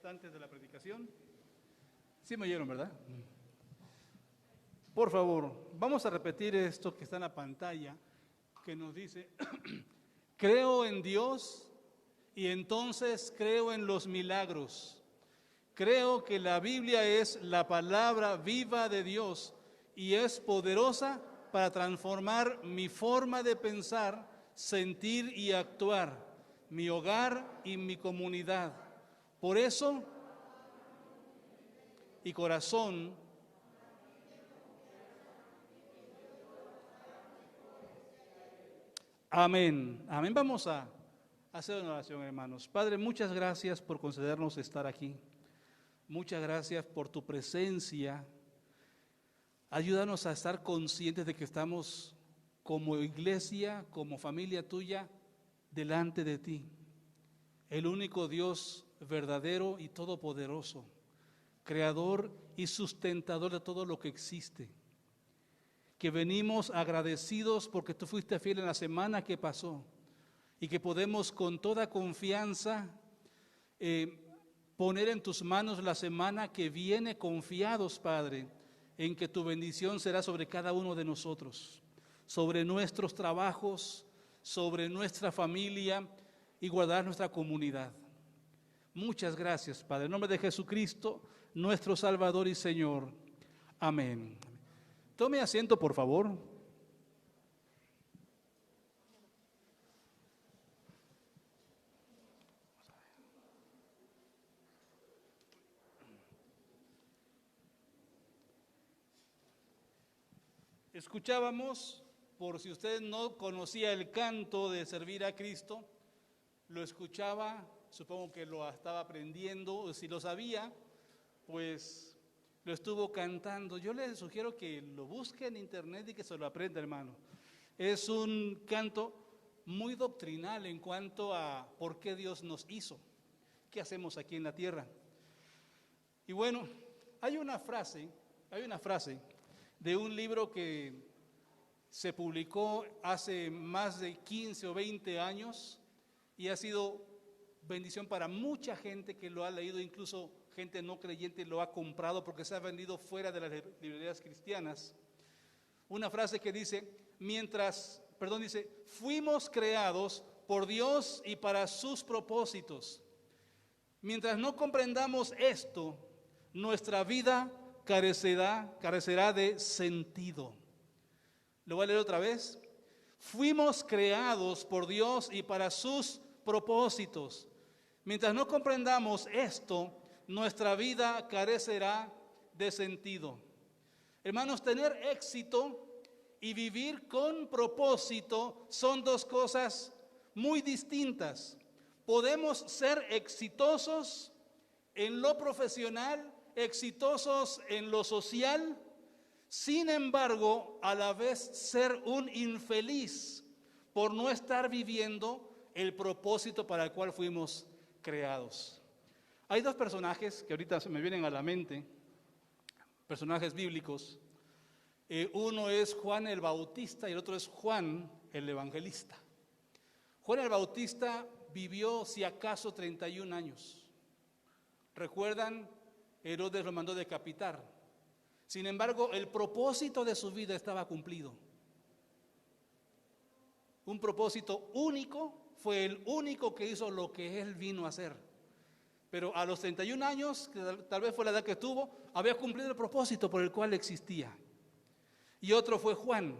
antes de la predicación. Sí me oyeron, ¿verdad? Por favor, vamos a repetir esto que está en la pantalla, que nos dice, creo en Dios y entonces creo en los milagros. Creo que la Biblia es la palabra viva de Dios y es poderosa para transformar mi forma de pensar, sentir y actuar, mi hogar y mi comunidad. Por eso, y corazón, amén. Amén. Vamos a hacer una oración, hermanos. Padre, muchas gracias por concedernos estar aquí. Muchas gracias por tu presencia. Ayúdanos a estar conscientes de que estamos como iglesia, como familia tuya, delante de ti. El único Dios verdadero y todopoderoso, creador y sustentador de todo lo que existe. Que venimos agradecidos porque tú fuiste fiel en la semana que pasó y que podemos con toda confianza poner en tus manos la semana que viene, confiados, Padre, en que tu bendición será sobre cada uno de nosotros, sobre nuestros trabajos, sobre nuestra familia y guardar nuestra comunidad. Muchas gracias, Padre. En nombre de Jesucristo, nuestro Salvador y Señor. Amén. Tome asiento, por favor. Escuchábamos, por si usted no conocía el canto de servir a Cristo, lo escuchaba, supongo que lo estaba aprendiendo, o si lo sabía, pues lo estuvo cantando. Yo le sugiero que lo busque en internet y que se lo aprenda, hermano. Es un canto muy doctrinal en cuanto a por qué Dios nos hizo, qué hacemos aquí en la tierra. Y bueno, hay una frase de un libro que se publicó hace más de 15 o 20 años y ha sido bendición para mucha gente que lo ha leído, incluso gente no creyente lo ha comprado porque se ha vendido fuera de las librerías cristianas. Una frase que dice, fuimos creados por Dios y para sus propósitos. Mientras no comprendamos esto, nuestra vida carecerá de sentido. Lo voy a leer otra vez. Fuimos creados por Dios y para sus propósitos. Mientras no comprendamos esto, nuestra vida carecerá de sentido. Hermanos, tener éxito y vivir con propósito son dos cosas muy distintas. Podemos ser exitosos en lo profesional, exitosos en lo social, sin embargo, a la vez ser un infeliz por no estar viviendo el propósito para el cual fuimos creados. Hay dos personajes que ahorita se me vienen a la mente, personajes bíblicos. Uno es Juan el Bautista y el otro es Juan el Evangelista. Juan el Bautista vivió si acaso 31 años. ¿Recuerdan? Herodes lo mandó decapitar. Sin embargo, el propósito de su vida estaba cumplido. Un propósito único, fue el único que hizo lo que él vino a hacer. Pero a los 31 años, que tal vez fue la edad que tuvo, había cumplido el propósito por el cual existía. Y otro fue Juan.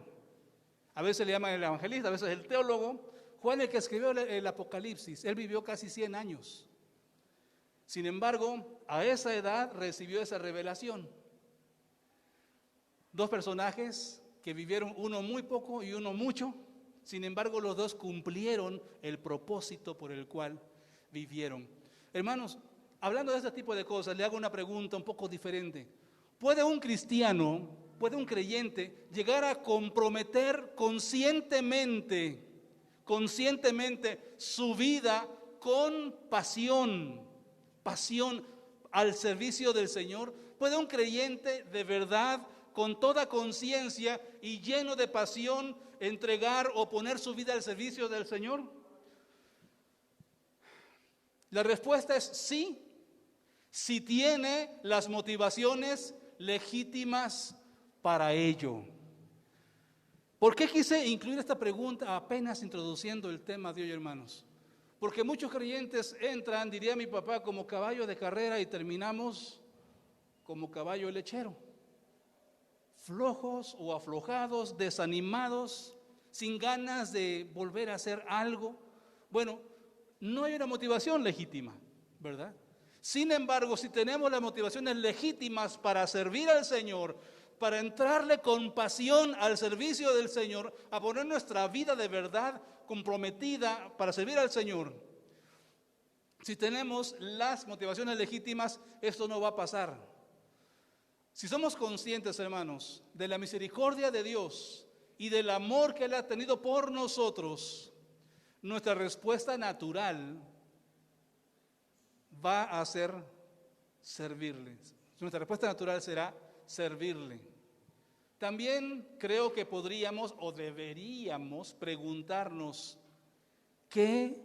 A veces le llaman el evangelista, a veces el teólogo. Juan, el que escribió el Apocalipsis, él vivió casi 100 años. Sin embargo, a esa edad recibió esa revelación. Dos personajes que vivieron, uno muy poco y uno mucho. Sin embargo, los dos cumplieron el propósito por el cual vivieron. Hermanos, hablando de este tipo de cosas, le hago una pregunta un poco diferente. ¿Puede un cristiano, puede un creyente llegar a comprometer conscientemente su vida con pasión al servicio del Señor? ¿Puede un creyente de verdad, con toda conciencia y lleno de pasión, entregar o poner su vida al servicio del Señor? La respuesta es sí. si tiene las motivaciones legítimas para ello. ¿Por qué quise incluir esta pregunta apenas introduciendo el tema de hoy, hermanos? Porque muchos creyentes entran, diría mi papá, como caballo de carrera y terminamos como caballo lechero. Flojos o aflojados, desanimados, sin ganas de volver a hacer algo. Bueno, no hay una motivación legítima, ¿verdad? Sin embargo, si tenemos las motivaciones legítimas para servir al Señor, para entrarle con pasión al servicio del Señor, a poner nuestra vida de verdad comprometida para servir al Señor, si tenemos las motivaciones legítimas, esto no va a pasar. Si somos conscientes, hermanos, de la misericordia de Dios y del amor que Él ha tenido por nosotros, nuestra respuesta natural va a ser servirle. Nuestra respuesta natural será servirle. También creo que podríamos o deberíamos preguntarnos, ¿qué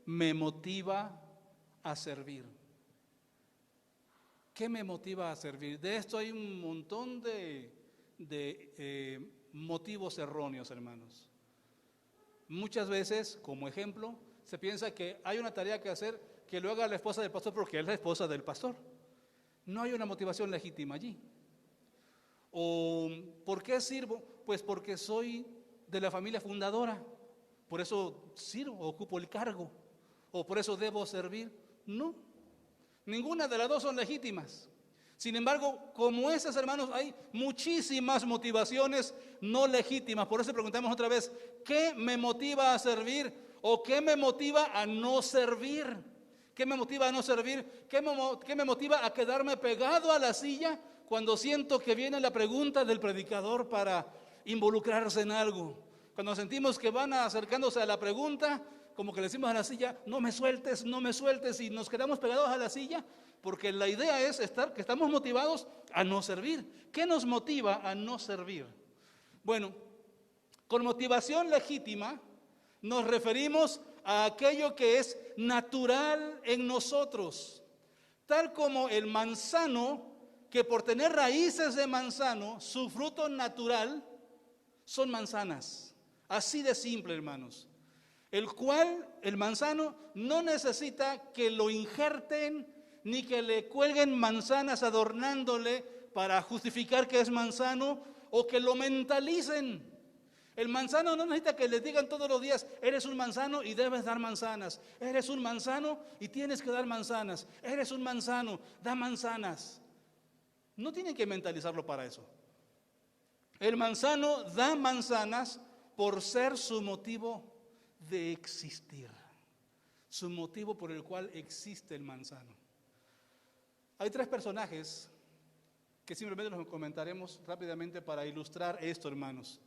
me motiva a servir? ¿Qué me motiva a servir? De esto hay un montón de motivos erróneos, hermanos. Muchas veces, como ejemplo, se piensa que hay una tarea que hacer que lo haga la esposa del pastor porque es la esposa del pastor. No hay una motivación legítima allí. ¿O por qué sirvo? Pues porque soy de la familia fundadora, por eso sirvo, ocupo el cargo, o por eso debo servir. No, ninguna de las dos son legítimas. Sin embargo, como esas, hermanos, hay muchísimas motivaciones no legítimas. Por eso preguntamos otra vez, ¿qué me motiva a servir o qué me motiva a no servir? ¿Qué me motiva a no servir? ¿Qué me motiva a quedarme pegado a la silla cuando siento que viene la pregunta del predicador para involucrarse en algo? Cuando sentimos que van acercándose a la pregunta, como que le decimos a la silla, no me sueltes, y nos quedamos pegados a la silla, porque la idea es que estamos motivados a no servir. ¿Qué nos motiva a no servir? Bueno, con motivación legítima nos referimos a aquello que es natural en nosotros, tal como el manzano, que por tener raíces de manzano, su fruto natural son manzanas. Así de simple, hermanos. El cual, el manzano, no necesita que lo injerten ni que le cuelguen manzanas adornándole para justificar que es manzano o que lo mentalicen. El manzano no necesita que le digan todos los días, eres un manzano y debes dar manzanas. Eres un manzano y tienes que dar manzanas. Eres un manzano, da manzanas. No tienen que mentalizarlo para eso. El manzano da manzanas por ser su motivo de existir, su motivo por el cual existe el manzano. Hay tres personajes que simplemente los comentaremos rápidamente para ilustrar esto, hermanos,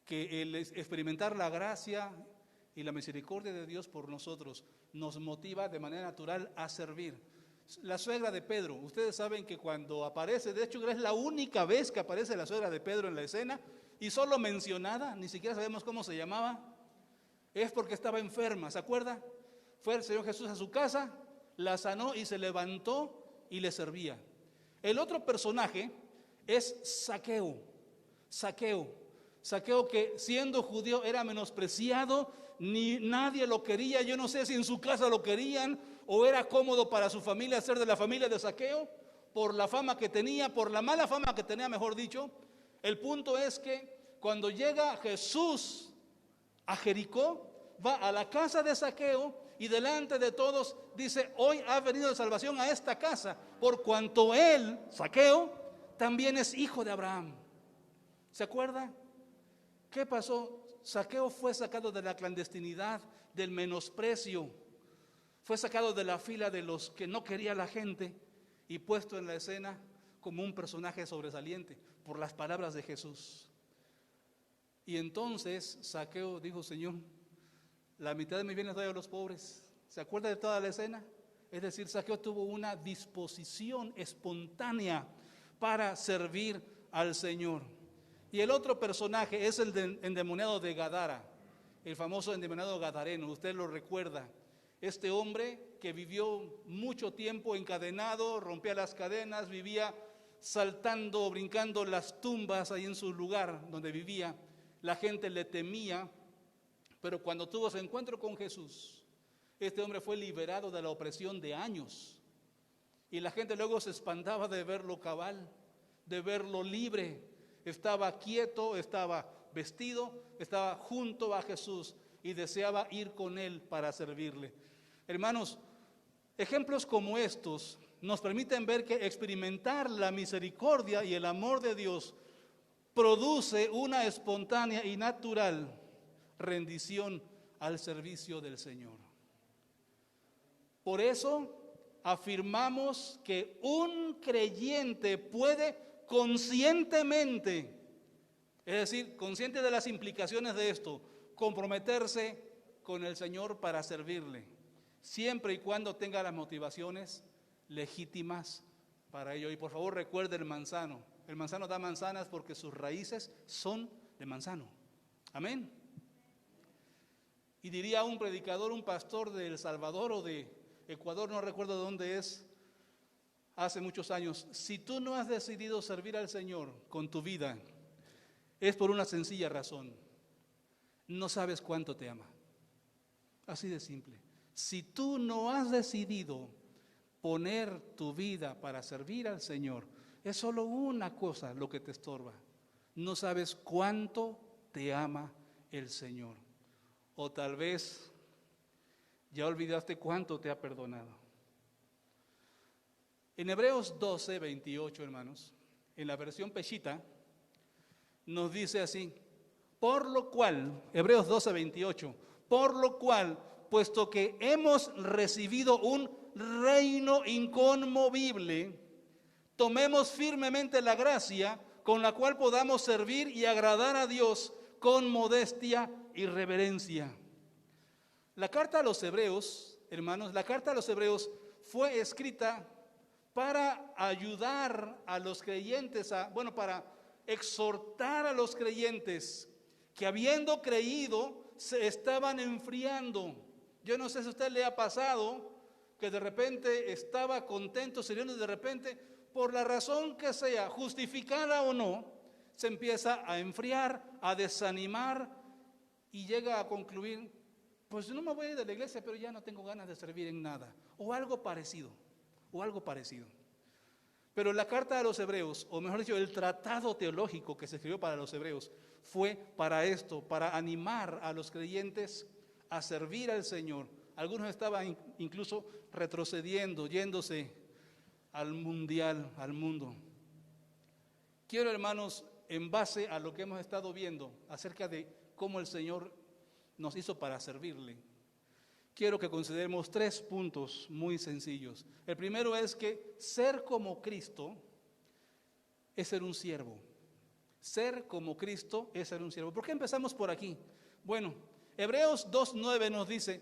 que el experimentar la gracia y la misericordia de Dios por nosotros nos motiva de manera natural a servir. La suegra de Pedro, ustedes saben que cuando aparece, de hecho es la única vez que aparece la suegra de Pedro en la escena, y solo mencionada, ni siquiera sabemos cómo se llamaba, es porque estaba enferma, ¿se acuerda? Fue el Señor Jesús a su casa, la sanó y se levantó y le servía. El otro personaje es Zaqueo. Zaqueo, que siendo judío era menospreciado, ni nadie lo quería. Yo no sé si en su casa lo querían o era cómodo para su familia ser de la familia de Zaqueo, por la fama que tenía, por la mala fama que tenía, mejor dicho. El punto es que cuando llega Jesús a Jericó, va a la casa de Zaqueo y delante de todos dice, hoy ha venido salvación a esta casa, por cuanto él, Zaqueo, también es hijo de Abraham. ¿Se acuerda? ¿Qué pasó? Zaqueo fue sacado de la clandestinidad, del menosprecio, fue sacado de la fila de los que no quería la gente y puesto en la escena como un personaje sobresaliente por las palabras de Jesús. Y entonces Zaqueo dijo, Señor, la mitad de mis bienes doy a los pobres. ¿Se acuerda de toda la escena? Es decir, Zaqueo tuvo una disposición espontánea para servir al Señor. Y el otro personaje es el endemoniado de Gadara, el famoso endemoniado gadareno, usted lo recuerda. Este hombre que vivió mucho tiempo encadenado, rompía las cadenas, vivía saltando, brincando las tumbas ahí en su lugar donde vivía. La gente le temía, pero cuando tuvo su encuentro con Jesús, este hombre fue liberado de la opresión de años. Y la gente luego se espantaba de verlo cabal, de verlo libre. Estaba quieto, estaba vestido, estaba junto a Jesús y deseaba ir con él para servirle. Hermanos, ejemplos como estos nos permiten ver que experimentar la misericordia y el amor de Dios produce una espontánea y natural rendición al servicio del Señor. Por eso afirmamos que un creyente puede conscientemente, es decir, consciente de las implicaciones de esto, comprometerse con el Señor para servirle, siempre y cuando tenga las motivaciones legítimas para ello. Y por favor recuerde el manzano. El manzano da manzanas porque sus raíces son de manzano. Amén. Y diría un predicador, un pastor de El Salvador o de Ecuador, no recuerdo de dónde es, hace muchos años: si tú no has decidido servir al Señor con tu vida, es por una sencilla razón: no sabes cuánto te ama. Así de simple. Si tú no has decidido poner tu vida para servir al Señor, es solo una cosa lo que te estorba: no sabes cuánto te ama el Señor. O tal vez ya olvidaste cuánto te ha perdonado. En Hebreos 12, 28, hermanos, en la versión Peshita, nos dice así: por lo cual, Hebreos 12, 28, por lo cual, puesto que hemos recibido un reino inconmovible, tomemos firmemente la gracia con la cual podamos servir y agradar a Dios con modestia y reverencia. La carta a los Hebreos, hermanos, la carta a los Hebreos fue escrita para ayudar a los creyentes, para exhortar a los creyentes que, habiendo creído, se estaban enfriando. Yo no sé si a usted le ha pasado que de repente estaba contento sirviendo y de repente, por la razón que sea, justificada o no, se empieza a enfriar, a desanimar y llega a concluir: pues no me voy a ir de la iglesia, pero ya no tengo ganas de servir en nada, o algo parecido. Pero la carta a los Hebreos, o mejor dicho, el tratado teológico que se escribió para los Hebreos, fue para esto, para animar a los creyentes a servir al Señor. Algunos estaban incluso retrocediendo, yéndose al mundial, al mundo. Quiero, hermanos, en base a lo que hemos estado viendo acerca de cómo el Señor nos hizo para servirle, quiero que consideremos 3 puntos muy sencillos. El primero es que ser como Cristo es ser un siervo. Ser como Cristo es ser un siervo. ¿Por qué empezamos por aquí? Bueno, Hebreos 2:9 nos dice: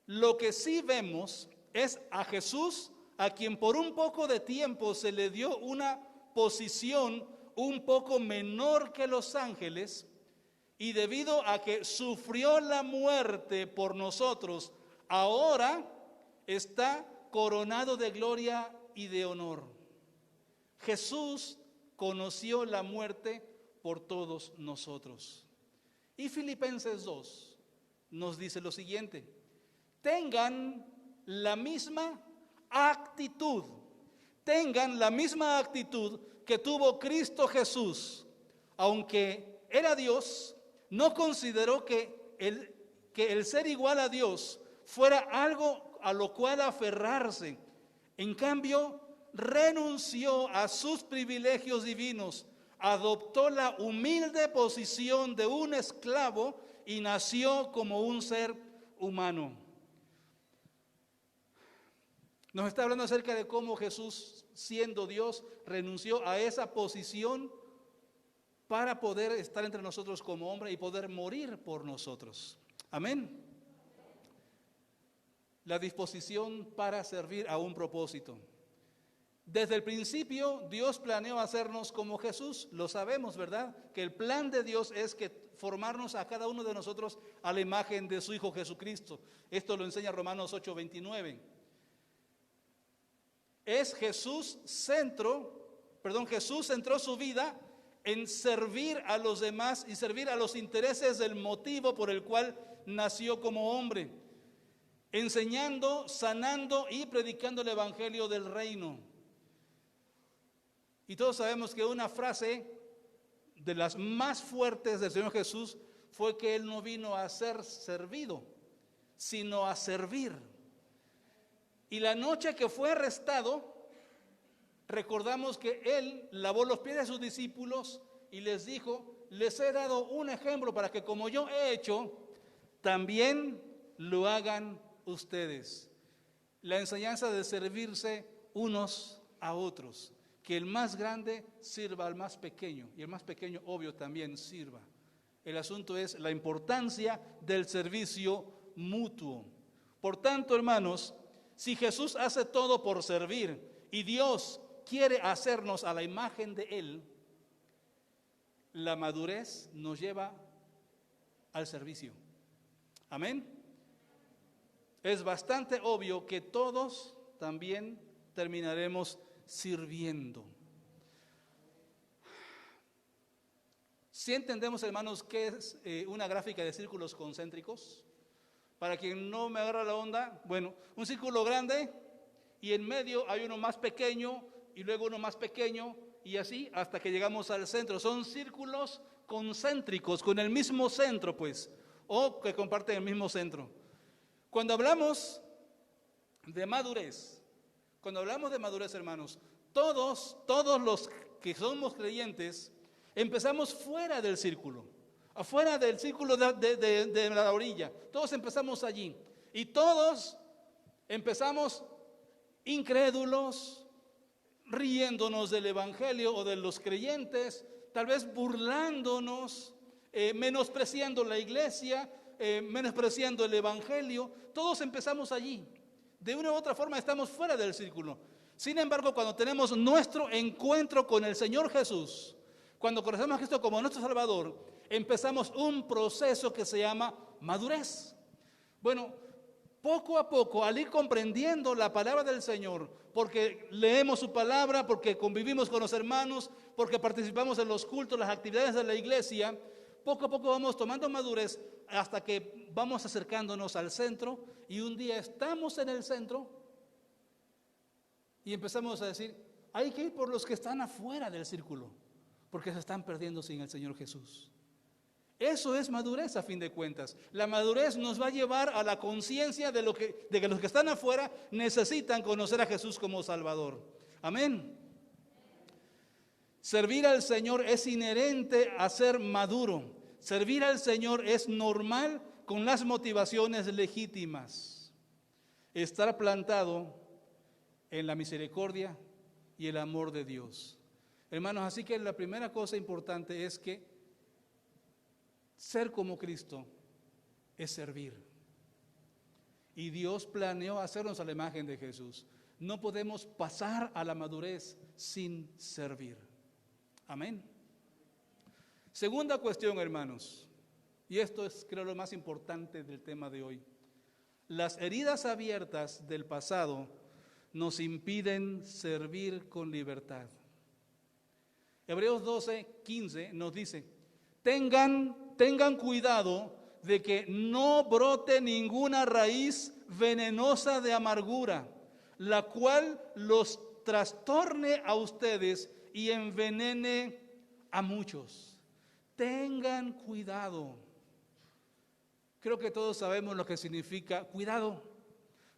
lo que sí vemos es a Jesús, a quien por un poco de tiempo se le dio una posición un poco menor que los ángeles, y debido a que sufrió la muerte por nosotros, ahora está coronado de gloria y de honor. Jesús conoció la muerte por todos nosotros. Y Filipenses 2 nos dice lo siguiente: tengan la misma actitud que tuvo Cristo Jesús. Aunque era Dios, no consideró que el ser igual a Dios fuera algo a lo cual aferrarse. En cambio, renunció a sus privilegios divinos, adoptó la humilde posición de un esclavo y nació como un ser humano. Nos está hablando acerca de cómo Jesús, siendo Dios, renunció a esa posición para poder estar entre nosotros como hombre y poder morir por nosotros. Amén. La disposición para servir a un propósito. Desde el principio Dios planeó hacernos como Jesús. Lo sabemos, ¿verdad? Que el plan de Dios es que formarnos a cada uno de nosotros a la imagen de su Hijo Jesucristo. Esto lo enseña Romanos 8:29. es Jesús centró su vida en servir a los demás y servir a los intereses del motivo por el cual nació como hombre, enseñando, sanando y predicando el evangelio del reino. Y todos sabemos que una frase de las más fuertes del Señor Jesús fue que Él no vino a ser servido, sino a servir. Y la noche que fue arrestado, recordamos que Él lavó los pies de sus discípulos y les dijo: les he dado un ejemplo para que como yo he hecho, también lo hagan ustedes. La enseñanza de servirse unos a otros. Que el más grande sirva al más pequeño y el más pequeño, obvio, también sirva. El asunto es la importancia del servicio mutuo. Por tanto, hermanos, si Jesús hace todo por servir y Dios quiere hacernos a la imagen de Él, la madurez nos lleva al servicio. Amén. Es bastante obvio que todos también terminaremos sirviendo. ¿Sí entendemos, hermanos, qué es una gráfica de círculos concéntricos? Para quien no me agarra la onda, bueno, un círculo grande y en medio hay uno más pequeño y luego uno más pequeño y así hasta que llegamos al centro. Son círculos concéntricos con el mismo centro, pues, o que comparten el mismo centro. Cuando hablamos de madurez, hermanos, todos los que somos creyentes empezamos fuera del círculo, afuera del círculo de la orilla. Todos empezamos allí y todos empezamos incrédulos, riéndonos del evangelio o de los creyentes, tal vez burlándonos, menospreciando la iglesia, menospreciando el evangelio. Todos empezamos allí. De una u otra forma estamos fuera del círculo. Sin embargo, cuando tenemos nuestro encuentro con el Señor Jesús, cuando conocemos a Cristo como nuestro Salvador, empezamos un proceso que se llama madurez. Bueno, poco a poco, al ir comprendiendo la palabra del Señor, porque leemos su palabra, porque convivimos con los hermanos, porque participamos en los cultos, las actividades de la iglesia, poco a poco vamos tomando madurez hasta que vamos acercándonos al centro y un día estamos en el centro y empezamos a decir: hay que ir por los que están afuera del círculo, porque se están perdiendo sin el Señor Jesús. Eso es madurez a fin de cuentas. La madurez nos va a llevar a la conciencia de que los que están afuera necesitan conocer a Jesús como Salvador. Amén. Servir al Señor es inherente a ser maduro. Servir al Señor es normal con las motivaciones legítimas. Estar plantado en la misericordia y el amor de Dios. Hermanos, así que la primera cosa importante es que ser como Cristo es servir. Y Dios planeó hacernos a la imagen de Jesús. No podemos pasar a la madurez sin servir. Amén. Segunda cuestión, hermanos, y esto es, creo, lo más importante del tema de hoy. Las heridas abiertas del pasado nos impiden servir con libertad. Hebreos 12:15 nos dice: tengan cuidado de que no brote ninguna raíz venenosa de amargura, la cual los trastorne a ustedes y envenene a muchos. Tengan cuidado. Creo que todos sabemos lo que significa cuidado.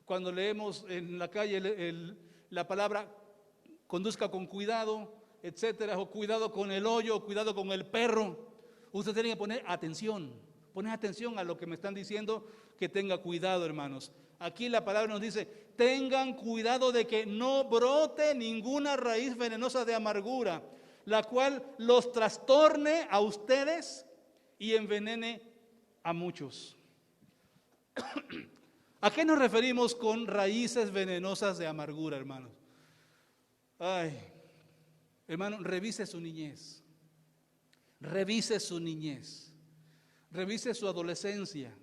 Cuando leemos en la calle la palabra conduzca con cuidado, etcétera, o cuidado con el hoyo, o cuidado con el perro, usted tiene que poner atención a lo que me están diciendo, que tenga cuidado, hermanos. Aquí la palabra nos dice: tengan cuidado de que no brote ninguna raíz venenosa de amargura, la cual los trastorne a ustedes y envenene a muchos. ¿A qué nos referimos con raíces venenosas de amargura, hermanos? Ay, hermano, revise su niñez, revise su adolescencia,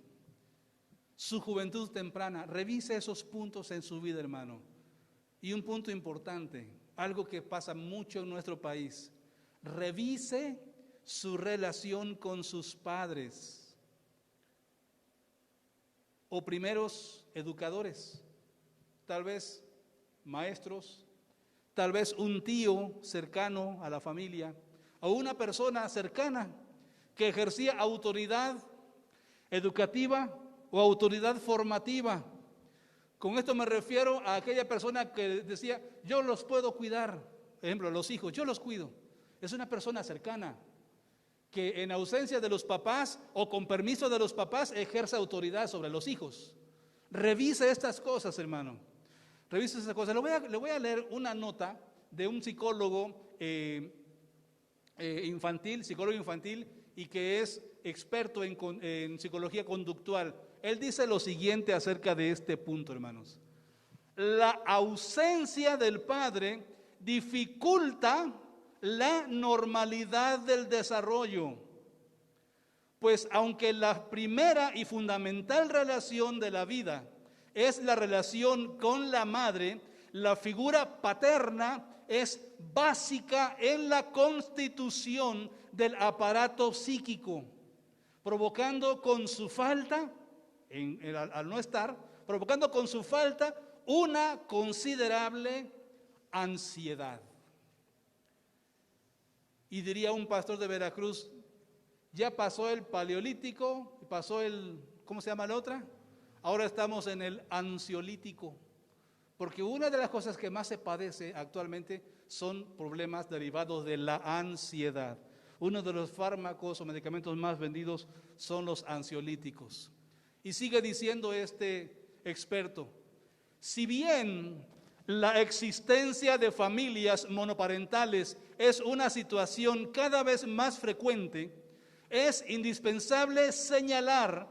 su juventud temprana, revise esos puntos en su vida, hermano. Y un punto importante, algo que pasa mucho en nuestro país: revise su relación con sus padres o primeros educadores, tal vez maestros, tal vez un tío cercano a la familia o una persona cercana que ejercía autoridad educativa o autoridad formativa. Con esto me refiero a aquella persona que decía: yo los puedo cuidar. Por ejemplo, los hijos, yo los cuido. Es una persona cercana que en ausencia de los papás o con permiso de los papás ejerce autoridad sobre los hijos. Revise estas cosas, hermano. Revise estas cosas. Le voy a leer una nota de un psicólogo infantil, y que es experto en psicología conductual. Él dice lo siguiente acerca de este punto, hermanos: la ausencia del padre dificulta la normalidad del desarrollo, pues aunque la primera y fundamental relación de la vida es la relación con la madre, la figura paterna es básica en la constitución del aparato psíquico, provocando con su falta, al no estar, provocando con su falta una considerable ansiedad. Y diría un pastor de Veracruz: ya pasó el paleolítico, pasó ¿cómo se llama la otra? Ahora estamos en el ansiolítico, porque una de las cosas que más se padece actualmente son problemas derivados de la ansiedad. Uno de los fármacos o medicamentos más vendidos son los ansiolíticos. Y sigue diciendo este experto: si bien la existencia de familias monoparentales es una situación cada vez más frecuente, es indispensable señalar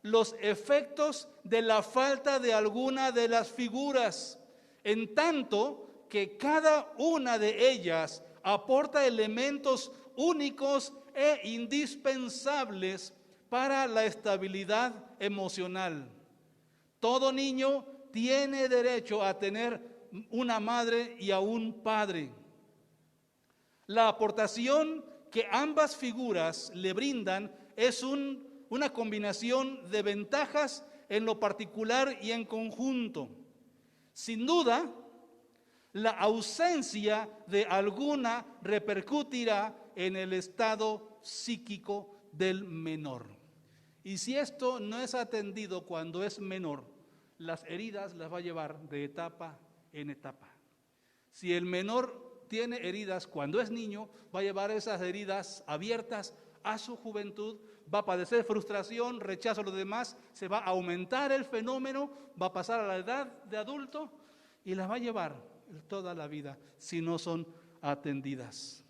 los efectos de la falta de alguna de las figuras, en tanto que cada una de ellas aporta elementos únicos e indispensables para la estabilidad emocional. Todo niño tiene derecho a tener una madre y a un padre. La aportación que ambas figuras le brindan es una combinación de ventajas en lo particular y en conjunto. Sin duda, la ausencia de alguna repercutirá en el estado psíquico del menor. Y si esto no es atendido cuando es menor, las heridas las va a llevar de etapa en etapa. Si el menor tiene heridas cuando es niño, va a llevar esas heridas abiertas a su juventud, va a padecer frustración, rechazo a los demás, se va a aumentar el fenómeno, va a pasar a la edad de adulto y las va a llevar toda la vida si no son atendidas.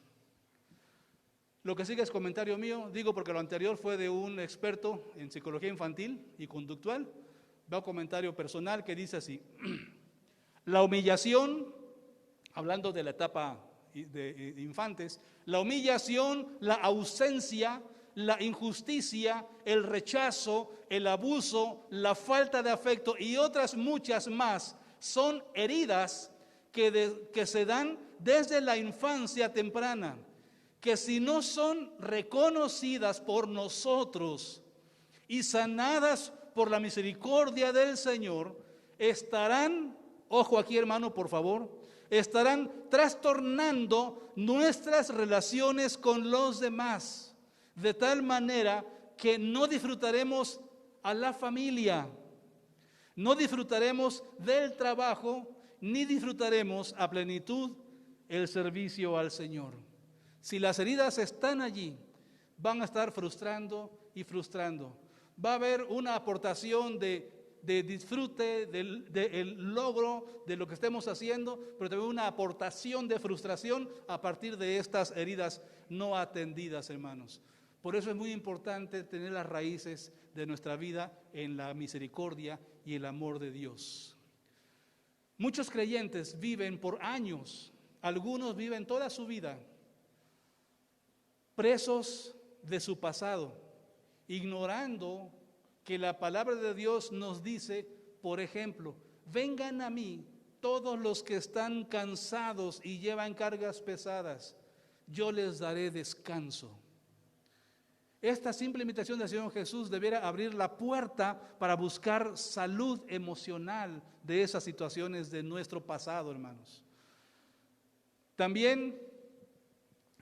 Lo que sigue es comentario mío, digo porque lo anterior fue de un experto en psicología infantil y conductual. Va un comentario personal que dice así: la humillación, hablando de la etapa de infantes, la humillación, la ausencia, la injusticia, el rechazo, el abuso, la falta de afecto y otras muchas más son heridas que se dan desde la infancia temprana, que si no son reconocidas por nosotros y sanadas por la misericordia del Señor, estarán, ojo aquí hermano por favor, estarán trastornando nuestras relaciones con los demás, de tal manera que no disfrutaremos a la familia, no disfrutaremos del trabajo, ni disfrutaremos a plenitud el servicio al Señor. Si las heridas están allí, van a estar frustrando y frustrando. Va a haber una aportación de disfrute, del logro de lo que estemos haciendo, pero también una aportación de frustración a partir de estas heridas no atendidas, hermanos. Por eso es muy importante tener las raíces de nuestra vida en la misericordia y el amor de Dios. Muchos creyentes viven por años, algunos viven toda su vida presos de su pasado, ignorando que la palabra de Dios nos dice, por ejemplo, vengan a mí todos los que están cansados y llevan cargas pesadas, yo les daré descanso. Esta simple invitación del Señor Jesús debiera abrir la puerta para buscar salud emocional de esas situaciones de nuestro pasado, hermanos. También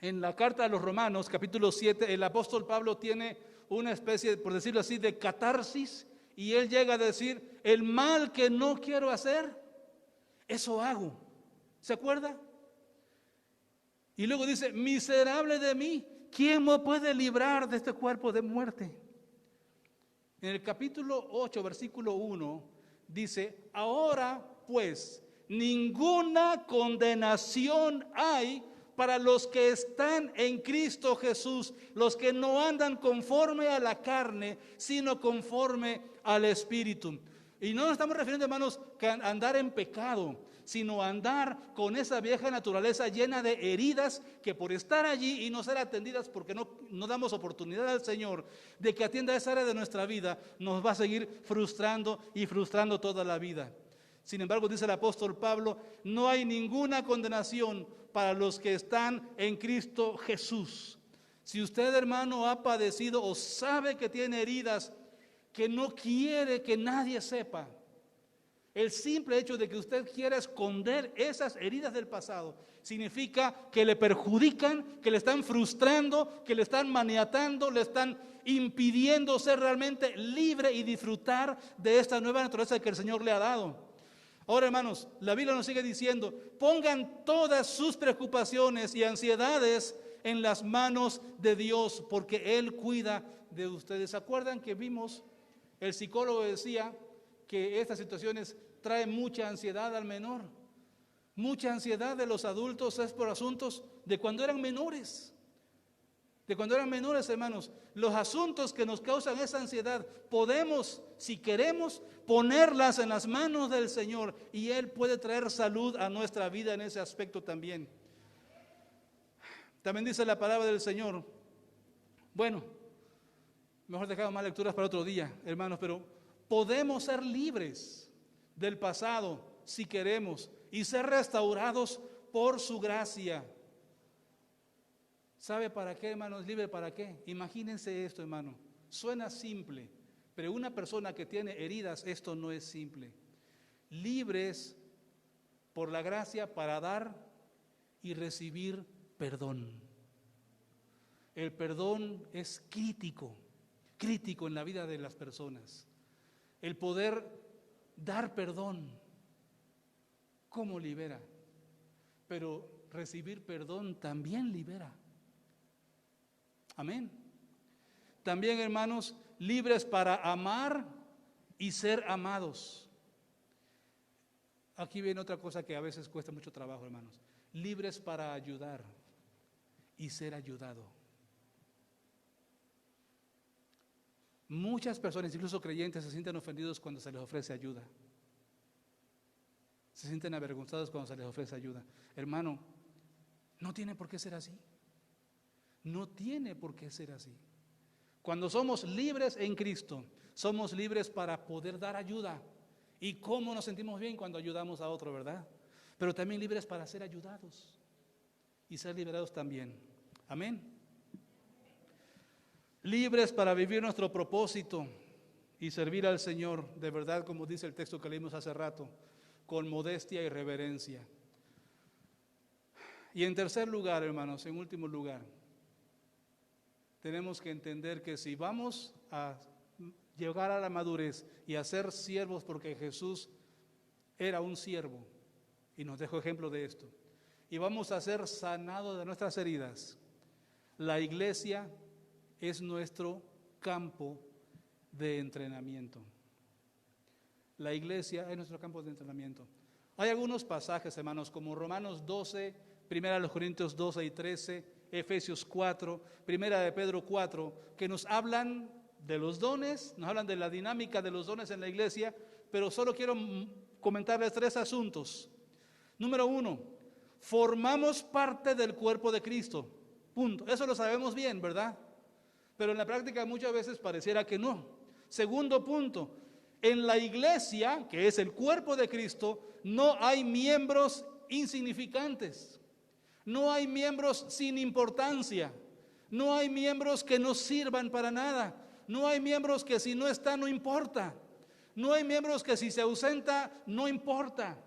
en la carta a los Romanos, capítulo 7, el apóstol Pablo tiene una especie, por decirlo así, de catarsis, y él llega a decir: el mal que no quiero hacer, eso hago. ¿Se acuerda? Y luego dice: miserable de mí, ¿quién me puede librar de este cuerpo de muerte? En el capítulo 8, versículo 1, dice: ahora pues, ninguna condenación hay para los que están en Cristo Jesús, los que no andan conforme a la carne, sino conforme al Espíritu. Y no nos estamos refiriendo, hermanos, a andar en pecado, sino a andar con esa vieja naturaleza llena de heridas que por estar allí y no ser atendidas, porque no damos oportunidad al Señor de que atienda esa área de nuestra vida, nos va a seguir frustrando y frustrando toda la vida. Sin embargo, dice el apóstol Pablo: no hay ninguna condenación para los que están en Cristo Jesús. Si usted, hermano, ha padecido o sabe que tiene heridas que no quiere que nadie sepa, el simple hecho de que usted quiera esconder esas heridas del pasado significa que le perjudican, que le están frustrando, que le están maniatando, le están impidiendo ser realmente libre y disfrutar de esta nueva naturaleza que el Señor le ha dado. Ahora, hermanos, la Biblia nos sigue diciendo: pongan todas sus preocupaciones y ansiedades en las manos de Dios, porque Él cuida de ustedes. ¿Se acuerdan que vimos, el psicólogo decía que estas situaciones traen mucha ansiedad al menor? Mucha ansiedad de los adultos es por asuntos de cuando eran menores. De cuando eran menores, hermanos, los asuntos que nos causan esa ansiedad, podemos, si queremos, ponerlas en las manos del Señor, y Él puede traer salud a nuestra vida en ese aspecto también. También dice la palabra del Señor. Bueno, mejor dejamos más lecturas para otro día, hermanos, pero podemos ser libres del pasado si queremos y ser restaurados por su gracia. ¿Sabe para qué, hermanos? ¿Libre para qué? Imagínense esto, hermano. Suena simple, pero una persona que tiene heridas, esto no es simple. Libres por la gracia para dar y recibir perdón. El perdón es crítico en la vida de las personas. El poder dar perdón, ¿cómo libera? Pero recibir perdón también libera. Amén. También, hermanos, libres para amar y ser amados. Aquí viene otra cosa que a veces cuesta mucho trabajo, hermanos. Libres para ayudar y ser ayudado. Muchas personas, incluso creyentes, se sienten ofendidos cuando se les ofrece ayuda. Se sienten avergonzados cuando se les ofrece ayuda. Hermano, no tiene por qué ser así. No tiene por qué ser así. Cuando somos libres en Cristo, somos libres para poder dar ayuda. ¿Y cómo nos sentimos bien cuando ayudamos a otro, verdad? Pero también libres para ser ayudados y ser liberados también. Amén. Libres para vivir nuestro propósito y servir al Señor, de verdad, como dice el texto que leímos hace rato, con modestia y reverencia. Y en tercer lugar, hermanos, en último lugar, tenemos que entender que si vamos a llegar a la madurez y a ser siervos, porque Jesús era un siervo y nos dejó ejemplo de esto, y vamos a ser sanados de nuestras heridas, la iglesia es nuestro campo de entrenamiento. La iglesia es nuestro campo de entrenamiento. Hay algunos pasajes, hermanos, como Romanos 12, 1 Corintios 12 y 13, Efesios 4, 1 de Pedro 4, que nos hablan de los dones, nos hablan de la dinámica de los dones en la iglesia, pero solo quiero comentarles 3 asuntos. Número 1, formamos parte del cuerpo de Cristo. Punto. Eso lo sabemos bien, ¿verdad? Pero en la práctica muchas veces pareciera que no. Segundo punto, En la iglesia, que es el cuerpo de Cristo, no hay miembros insignificantes. No hay miembros sin importancia. No hay miembros que no sirvan para nada. No hay miembros que si no está no importa. No hay miembros que si se ausenta no importa.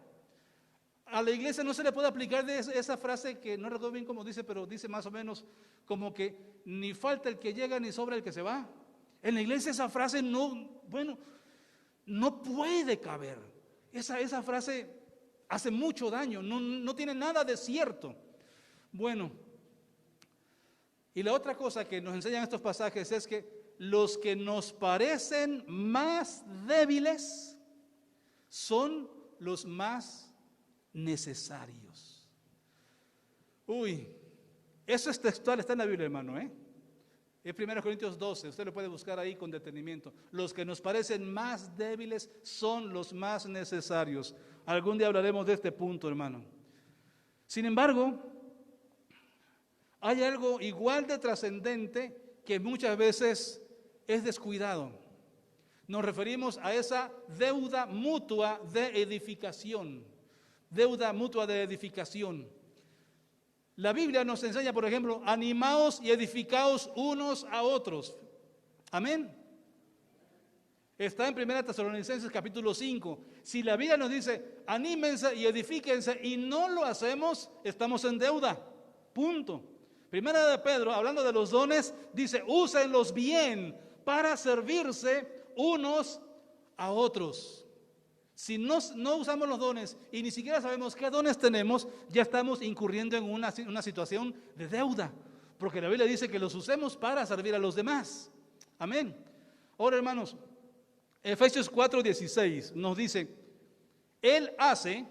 A la iglesia no se le puede aplicar de esa frase que no recuerdo bien cómo dice, pero dice más o menos como que ni falta el que llega ni sobra el que se va. En la iglesia esa frase no puede caber. Esa frase hace mucho daño, no tiene nada de cierto. Bueno, y la otra cosa que nos enseñan estos pasajes es que los que nos parecen más débiles son los más necesarios. Uy, eso es textual, está en la Biblia, hermano, Es 1 Corintios 12, usted lo puede buscar ahí con detenimiento. Los que nos parecen más débiles son los más necesarios. Algún día hablaremos de este punto, hermano. Sin embargo, hay algo igual de trascendente que muchas veces es descuidado. Nos referimos a esa deuda mutua de edificación. Deuda mutua de edificación. La Biblia nos enseña, por ejemplo, animaos y edificaos unos a otros. Amén. Está en 1 Tesalonicenses capítulo 5. Si la Biblia nos dice, anímense y edifíquense y no lo hacemos, estamos en deuda. Punto. Primera de Pedro, hablando de los dones, dice, úsenlos bien para servirse unos a otros. Si no usamos los dones y ni siquiera sabemos qué dones tenemos, ya estamos incurriendo en una situación de deuda, porque la Biblia dice que los usemos para servir a los demás. Amén. Ahora, hermanos, Efesios 4:16 nos dice, Él hace,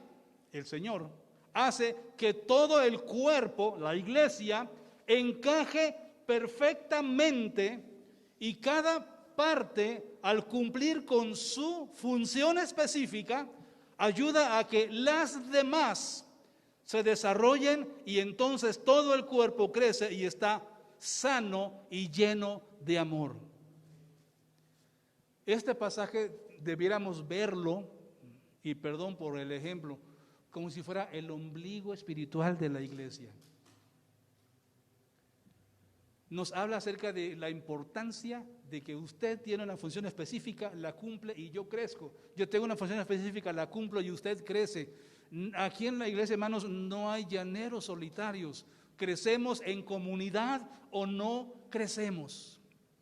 el Señor, hace que todo el cuerpo, la iglesia, encaje perfectamente y cada parte, al cumplir con su función específica, ayuda a que las demás se desarrollen y entonces todo el cuerpo crece y está sano y lleno de amor. Este pasaje debiéramos verlo, y perdón por el ejemplo, como si fuera el ombligo espiritual de la iglesia. Nos habla acerca de la importancia de que usted tiene una función específica, la cumple y yo crezco. Yo tengo una función específica, la cumplo y usted crece. Aquí en la iglesia, hermanos, no hay llaneros solitarios. Crecemos en comunidad o no crecemos.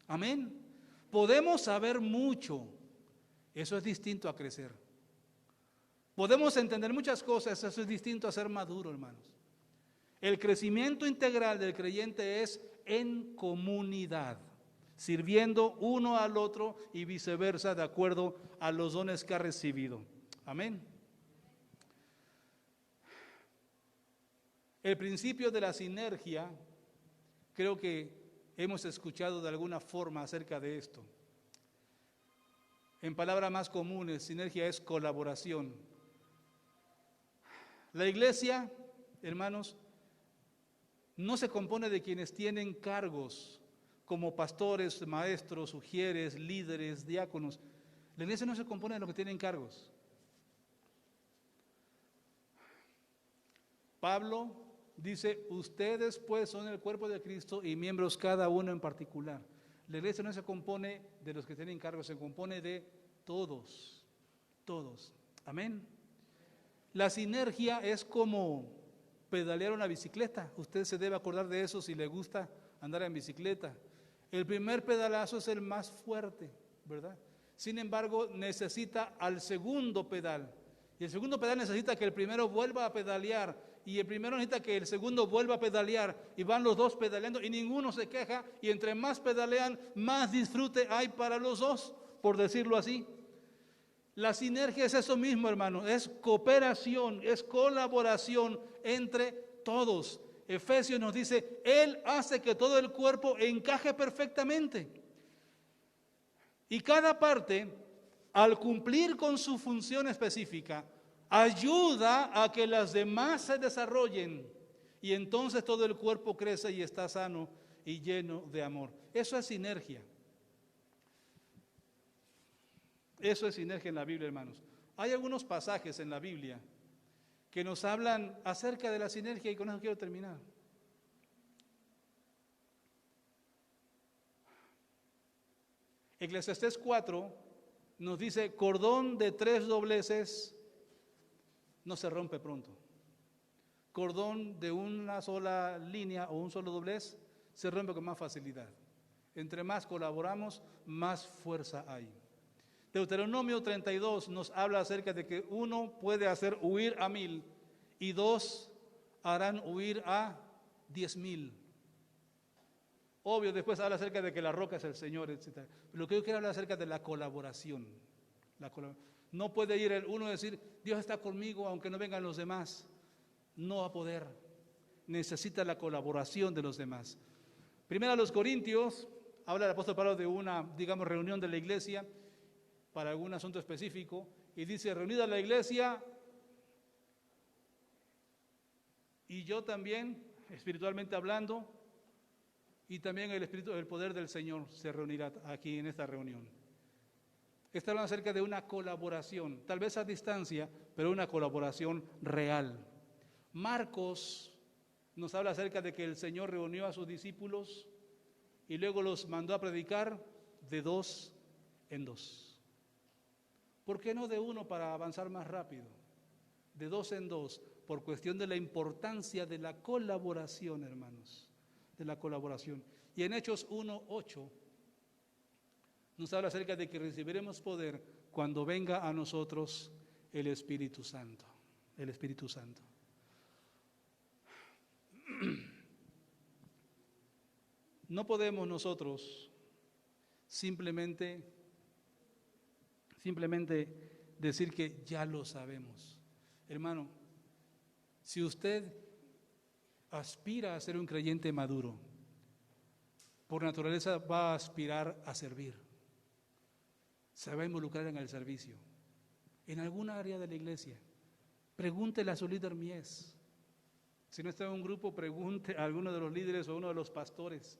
Amén. Podemos saber mucho, eso es distinto a crecer. Podemos entender muchas cosas, eso es distinto a ser maduro, hermanos. El crecimiento integral del creyente es en comunidad, sirviendo uno al otro y viceversa, de acuerdo a los dones que ha recibido. Amén. El principio de la sinergia, creo que hemos escuchado de alguna forma acerca de esto. En palabras más comunes, sinergia es colaboración. La iglesia, hermanos, no se compone de quienes tienen cargos como pastores, maestros, ujieres, líderes, diáconos. La iglesia no se compone de los que tienen cargos. Pablo dice, ustedes pues son el cuerpo de Cristo y miembros cada uno en particular. La iglesia no se compone de los que tienen cargos, se compone de todos, todos. Amén. La sinergia es como pedalear una bicicleta. Usted se debe acordar de eso si le gusta andar en bicicleta. El primer pedalazo es el más fuerte, ¿verdad? Sin embargo, necesita al segundo pedal. Y el segundo pedal necesita que el primero vuelva a pedalear. Y el primero necesita que el segundo vuelva a pedalear. Y van los dos pedaleando y ninguno se queja. Y entre más pedalean, más disfrute hay para los dos, por decirlo así. La sinergia es eso mismo, hermano, es cooperación, es colaboración entre todos. Efesios nos dice, Él hace que todo el cuerpo encaje perfectamente. Y cada parte, al cumplir con su función específica, ayuda a que las demás se desarrollen. Y entonces todo el cuerpo crece y está sano y lleno de amor. Eso es sinergia. Eso es sinergia en la Biblia, hermanos. Hay algunos pasajes en la Biblia que nos hablan acerca de la sinergia y con eso quiero terminar. Eclesiastés 4 nos dice, cordón de 3 dobleces no se rompe pronto. Cordón de una sola línea o un solo doblez se rompe con más facilidad. Entre más colaboramos, más fuerza hay. Deuteronomio 32 nos habla acerca de que 1 puede hacer huir a 1000 y 2 harán huir a 10,000. Obvio, después habla acerca de que la roca es el Señor, etc. Pero lo que yo quiero hablar acerca de la colaboración. No puede ir el uno y decir, Dios está conmigo aunque no vengan los demás. No va a poder. Necesita la colaboración de los demás. Primero a los Corintios, habla el apóstol Pablo de una, reunión de la iglesia para algún asunto específico, y dice, reunida la iglesia, y yo también, espiritualmente hablando, y también el poder del Señor se reunirá aquí en esta reunión. Está hablando acerca de una colaboración, tal vez a distancia, pero una colaboración real. Marcos nos habla acerca de que el Señor reunió a sus discípulos y luego los mandó a predicar de 2 en 2. ¿Por qué no de 1 para avanzar más rápido? De 2 en 2, por cuestión de la importancia de la colaboración, hermanos, de la colaboración. Y en Hechos 1:8 nos habla acerca de que recibiremos poder cuando venga a nosotros el Espíritu Santo. El Espíritu Santo. No podemos nosotros simplemente decir que ya lo sabemos. Hermano, si usted aspira a ser un creyente maduro, por naturaleza va a aspirar a servir. Se va a involucrar en el servicio. En alguna área de la iglesia, pregúntele a su líder mies. Si no está en un grupo, pregunte a alguno de los líderes o a uno de los pastores,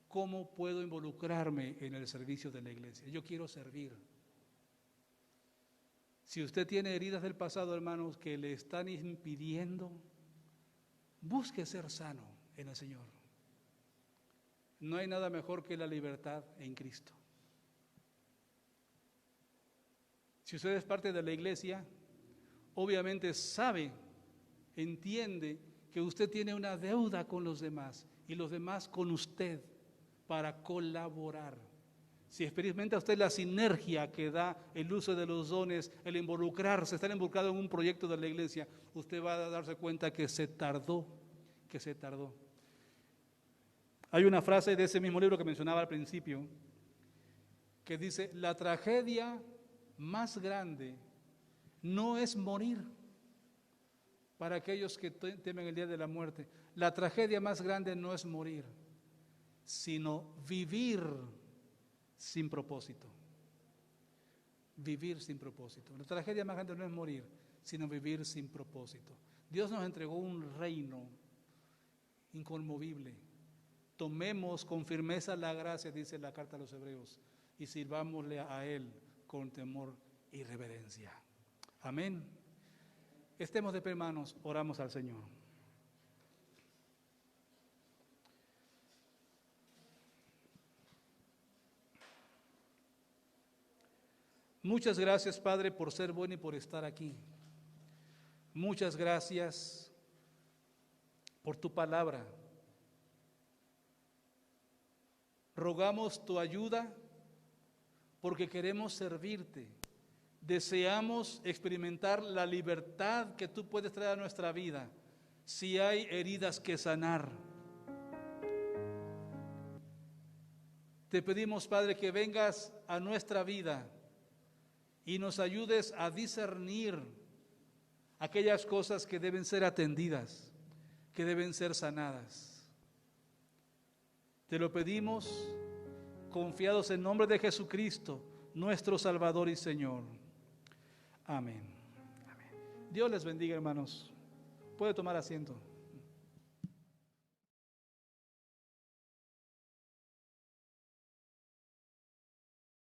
¿cómo puedo involucrarme en el servicio de la iglesia? Yo quiero servir. Si usted tiene heridas del pasado, hermanos, que le están impidiendo, busque ser sano en el Señor. No hay nada mejor que la libertad en Cristo. Si usted es parte de la iglesia, obviamente sabe, entiende que usted tiene una deuda con los demás y los demás con usted para colaborar. Si experimenta usted la sinergia que da el uso de los dones, el involucrarse, estar involucrado en un proyecto de la iglesia, usted va a darse cuenta que se tardó. Hay una frase de ese mismo libro que mencionaba al principio, que dice, la tragedia más grande no es morir para aquellos que temen el día de la muerte. La tragedia más grande no es morir, sino vivir sin propósito. Vivir sin propósito. La tragedia más grande no es morir, sino vivir sin propósito. Dios nos entregó un reino inconmovible. Tomemos con firmeza la gracia, dice la carta a los Hebreos, y sirvámosle a Él con temor y reverencia. Amén. Estemos de pie, hermanos, oramos al Señor. Muchas gracias, Padre, por ser bueno y por estar aquí. Muchas gracias por tu palabra. Rogamos tu ayuda porque queremos servirte. Deseamos experimentar la libertad que tú puedes traer a nuestra vida. Si hay heridas que sanar, te pedimos, Padre, que vengas a nuestra vida y nos ayudes a discernir aquellas cosas que deben ser atendidas, que deben ser sanadas. Te lo pedimos confiados en nombre de Jesucristo, nuestro Salvador y Señor. Amén. Amén. Dios les bendiga, hermanos. Puede tomar asiento.